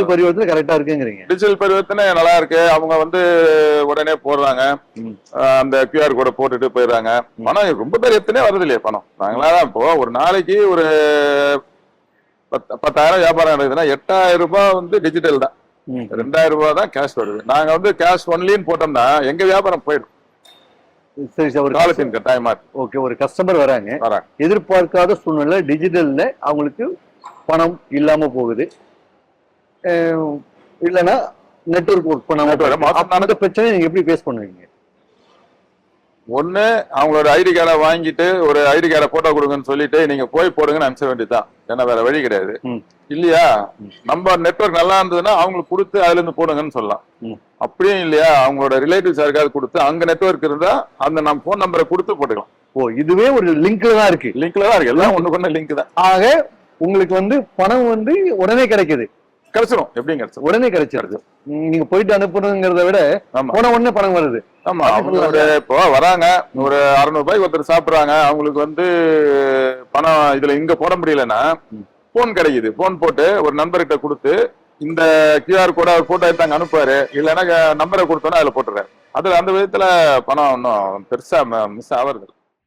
பரிவர்த்தனை கரெக்டா இருக்குங்கிறீங்க. டிஜிட்டல் பரிவர்த்தனை நல்லா இருக்கு. அவங்க வந்து உடனே போடுறாங்க, அந்த QR கோட போட்டுட்டு போயிடுறாங்க. பணம் ரொம்ப பேர் எத்தனை வருது இல்லையா பணம். நாங்களாதான் இப்போ ஒரு நாளைக்கு ஒரு 10,000 வியாபாரம் நடக்குதுன்னா 8,000 ரூபாய் வந்து டிஜிட்டல் தான், 2,000 ரூபாய் தான் கேஷ் வருது. நாங்க வந்து கேஷ் ஒன்லின்னு போட்டோம்னா எங்க வியாபாரம் போயிடும். சரி சார், ஒரு காலத்தின் கட்டாயமா ஓகே. ஒரு கஸ்டமர் வராங்க, எதிர்பார்க்காத சூழ்நிலை டிஜிட்டல்ல அவங்களுக்கு பணம் இல்லாம போகுது, இல்லைன்னா நெட்வொர்க் ஒர்க் பண்ணாம பிரச்சனை நீங்க எப்படி ஃபேஸ் பண்ணுவீங்க? ஒண்ணு, அவங்களோட ஐடி கார்டை வாங்கிட்டு ஒரு ஐடி கார்டை போட்டோ கொடுங்கன்னு சொல்லிட்டு நீங்க போய் போடுங்கன்னு அனுப்பிச்ச வேண்டியதுதான். ஏன்னா வேற வழி கிடையாது இல்லையா. நம்ம நெட்வொர்க் நல்லா இருந்ததுன்னா அவங்களுக்கு கொடுத்து அதுல இருந்து போடுங்கன்னு சொல்லலாம். அப்படியும் இல்லையா, அவங்களோட ரிலேட்டிவ்ஸ் யாருக்காவது கொடுத்து அங்க நெட்வொர்க் இருந்தா அந்த நம்ம போன் நம்பரை கொடுத்து போட்டுக்கலாம். ஓ, இதுவே ஒரு லிங்க்ல தான் இருக்கு. லிங்க்ல தான் இருக்கு, எல்லாம் ஒண்ணு கொண்ட லிங்க் தான். ஆக உங்களுக்கு வந்து பணம் வந்து உடனே கிடைக்குது, கிடைச்சிடும். எப்படியும் கிடைச்சிடும், உடனே கிடைச்சிருது. நீங்க போயிட்டு அனுப்புறதுங்கிறத விட போன உடனே பணம் வருது. ஆமா, அவங்களோட இப்போ வராங்க, ஒரு 600 ரூபாய்க்கு ஒருத்தர் சாப்பிடுறாங்க, அவங்களுக்கு வந்து பணம் இதுல இங்க போட முடியலன்னா போன் கிடைக்குது. போன் போட்டு ஒரு நண்பர்கிட்ட கொடுத்து இந்த QR கோட போட்டோ எடுத்தாங்க அனுப்புவாரு, இல்லைன்னா நம்பரை கொடுத்தோன்னா அதுல போட்டுறாரு. அதுல அந்த விதத்துல பணம் ஒன்றும் பெருசா மிஸ் ஆகுறது.